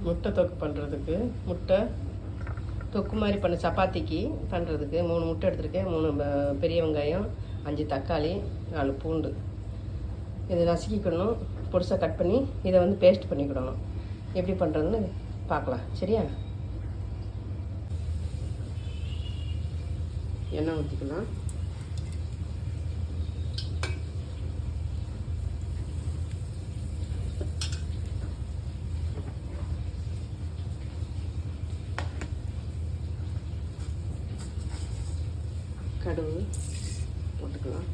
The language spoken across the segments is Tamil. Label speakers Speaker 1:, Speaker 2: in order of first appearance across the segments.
Speaker 1: முட்டை தொக்கு பண்ணுறதுக்கு முட்டை தொக்கு மாதிரி பண்ண சப்பாத்திக்கு பண்ணுறதுக்கு 3 முட்டை எடுத்துருக்கேன். 3 பெரிய வெங்காயம், 5 தக்காளி, 4 பூண்டு. இதை நசுக்கிக்கணும், பொடிசாக கட் பண்ணி இதை வந்து பேஸ்ட் பண்ணிக்கிடணும். எப்படி பண்ணுறதுன்னு பார்க்கலாம். சரியா? எண்ணெய் ஊற்றிக்கலாம். கடுகு போட்டுக்கலாம்.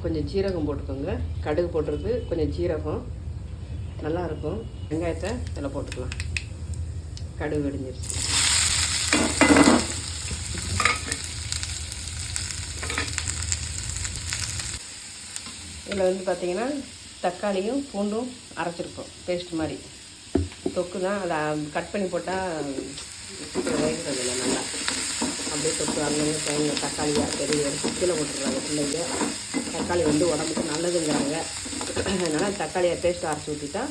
Speaker 1: கொஞ்சம் ஜீரகம் போட்டுக்கோங்க. கடுகு போட்டுருக்கு, கொஞ்சம் ஜீரகம் நல்லாயிருக்கும். வெங்காயத்தை இதில் போட்டுக்கலாம். கடுகு வெடிஞ்சிருச்சு. இதில் வந்து பார்த்திங்கன்னா தக்காளியும் பூண்டும் அரைச்சிருக்கோம் பேஸ்ட் மாதிரி. தொக்கு தான், அதை கட் பண்ணி போட்டால் சீக்கிரம் வேகிறது இல்லை. நல்லா அப்படியே தொக்கு அங்கங்கே தேங்க தக்காளியாக பெரிய எடுத்து கீழே போட்டுருக்காங்க பிள்ளைங்க. தக்காளி வந்து உடம்புக்கு நல்லதுங்கிறாங்க. அதனால் தக்காளியை பேஸ்ட்டு அரைச்சி ஊற்றிட்டா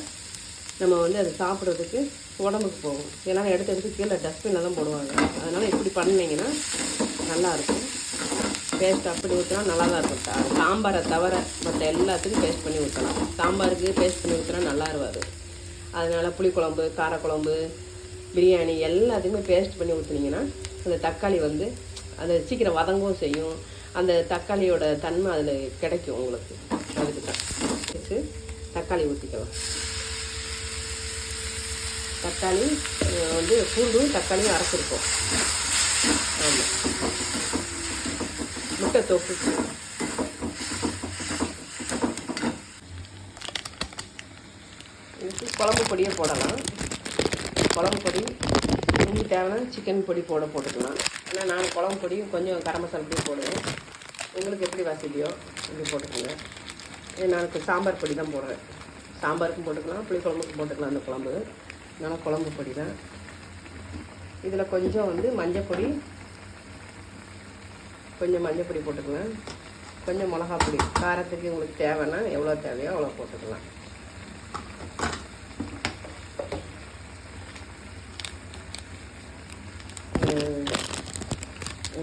Speaker 1: நம்ம வந்து அது சாப்பிட்றதுக்கு உடம்புக்கு போகும். எல்லாம் எடுத்து கீழே டஸ்ட்பினில் தான் போடுவாங்க. அதனால் இப்படி பண்ணிங்கன்னா நல்லாயிருக்கும். பேஸ்ட் அப்படி ஊற்றினா நல்லா தான் இருக்கும். சாம்பாரை தவிர மற்ற எல்லாத்துக்கும் பேஸ்ட் பண்ணி ஊற்றலாம். சாம்பாருக்கு பேஸ்ட் பண்ணி ஊற்றினா நல்லா இருவாது. அதனால் புளிக்குழம்பு, காரக்குழம்பு, பிரியாணி எல்லாத்துக்குமே பேஸ்ட் பண்ணி ஊற்றுனீங்கன்னா அந்த தக்காளி வந்து அது சீக்கிரம் வதங்கவும் செய்யும். அந்த தக்காளியோட தன்மை அதில் கிடைக்கும் உங்களுக்கு. அதுக்கு தான் வச்சு தக்காளி ஊற்றிக்கலாம். தக்காளி வந்து பூண்டும் தக்காளியும் அரைச்சிருக்கோம். ஆமாம், முட்டை தொக்கு. இதுக்கு குழம்பு பொடியே போடலாம். குழம்பு பொடி உங்களுக்கு தேவைன்னா சிக்கன் பொடி போட்டுக்கலாம். ஆனால் நான் குழம்பு பொடியும் கொஞ்சம் கரம் மசாலா பொடியும் போடுவேன். உங்களுக்கு எப்படி வசதியோ இப்படி போட்டுக்கோங்க. இது நான் சாம்பார் பொடி தான் போடுறேன். சாம்பாருக்கும் போட்டுக்கலாம், புளிக்குழம்புக்கும் போட்டுக்கலாம். அந்த குழம்பு அதனால் குழம்பு பொடி தான். இதில் கொஞ்சம் வந்து மஞ்சப்பொடி, கொஞ்சம் மஞ்சப்பொடி போட்டுக்கலாம். கொஞ்சம் மிளகா பொடி, காரத்துக்கு உங்களுக்கு தேவைன்னா எவ்வளோ தேவையோ அவ்வளோ போட்டுக்கலாம்.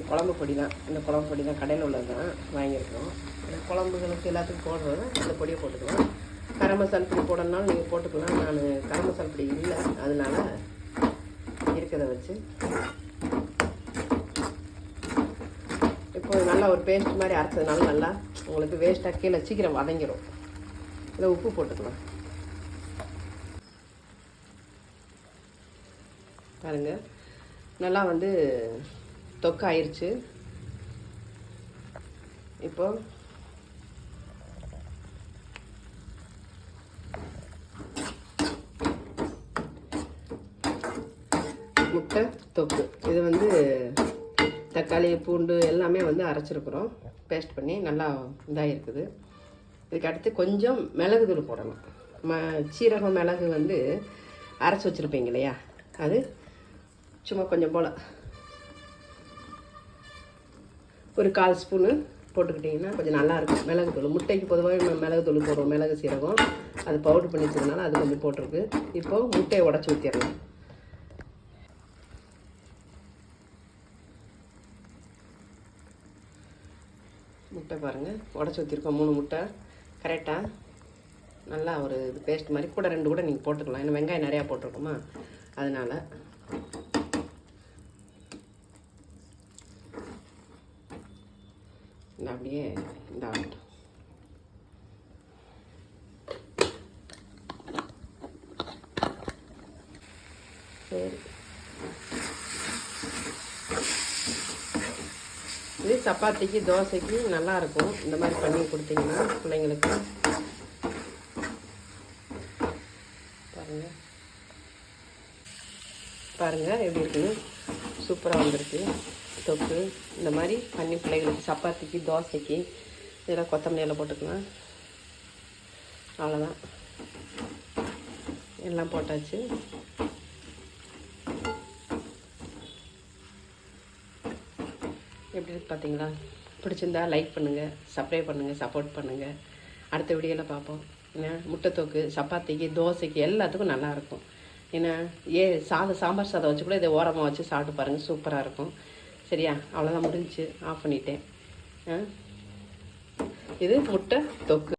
Speaker 1: குழம்பு பொடி தான். இந்த குழம்பு பொடி தான் கடையில் உள்ளது தான் வாங்கியிருக்கோம். குழம்புகளுக்கு எல்லாத்துக்கும் போடுறது அந்த பொடியை போட்டுக்கலாம். கரம் மசாலா பொடி போடணுன்னாலும் நீங்கள் போட்டுக்கலாம். நான் கரம் மசாலா பொடி இல்லை, அதனால இருக்கிறத வச்சு இப்போ நல்லா ஒரு பேஸ்ட் மாதிரி அரைச்சதுனால நல்லா உங்களுக்கு வேஸ்ட்டாக கீழே சீக்கிரம் வதங்கிடும். இதில் உப்பு போட்டுக்கலாம். பாருங்கள், நல்லா வந்து தொக்கு ஆயிடுச்சு. இப்போ முட்டை தொக்கு இது வந்து தக்காளி பூண்டு எல்லாமே வந்து அரைச்சிருக்கிறோம். பேஸ்ட் பண்ணி நல்லா இதாக இருக்குது. இதுக்கு அடுத்து கொஞ்சம் மிளகு தூள் போடணும். சீரகம் மிளகு வந்து அரைச்சி வச்சுருப்பீங்க இல்லையா, அது சும்மா கொஞ்சம் போல் ஒரு 1/4 ஸ்பூனு போட்டுக்கிட்டிங்கன்னா கொஞ்சம் நல்லாயிருக்கும். மிளகுத்தூள் முட்டைக்கு பொதுவாக மிளகுத்தூள் போடுவோம். மிளகு சீரகம் அது பவுட்ரு பண்ணி வச்சதுனால அது கொஞ்சம் போட்டிருக்கு. இப்போது முட்டையை உடச்சி ஊற்றிடலாம். முட்டை பாருங்கள் உடச்சி ஊற்றிருக்கோம். 3 முட்டை கரெக்டாக நல்லா ஒரு பேஸ்ட் மாதிரி. கூட 2 கூட நீங்கள் போட்டுக்கலாம். ஏன்னா வெங்காயம் நிறையா போட்டிருக்கோமா, அதனால் அப்படியே இந்த ஆகட்டும். சரி, இது சப்பாத்திக்கு தோசைக்கு நல்லாயிருக்கும். இந்த மாதிரி பண்ணி கொடுத்தீங்கன்னா பிள்ளைங்களுக்கு. பாருங்கள் எப்படி இருக்குன்னு. சூப்பராக வந்திருக்கு தொக்கு. இந்த மாதிரி பண்ணி பிள்ளைங்களுக்கு சப்பாத்திக்கு தோசைக்கு இதெல்லாம் கொத்தமல்லியில் போட்டுக்கலாம். அவ்வளோதான், எல்லாம் போட்டாச்சு. எப்படி இருக்கு பார்த்தீங்களா? பிடிச்சிருந்தா லைக் பண்ணுங்கள், சப்ஸ்கிரைப் பண்ணுங்கள், சப்போர்ட் பண்ணுங்கள். அடுத்த வீடியோவில் பார்ப்போம். ஏன்னா முட்டை தொக்கு சப்பாத்திக்கு தோசைக்கு எல்லாத்துக்கும் நல்லாயிருக்கும். ஏன்னா சாம்பார் சாதம் வச்சு கூட இதை ஓரமாக வச்சு சாப்பிட்டு பாருங்கள், சூப்பராக இருக்கும். சரியா? அவ்வளோதான், முடிஞ்சிச்சு. ஆஃப் பண்ணிட்டேன். இது முட்டை தொக்கு.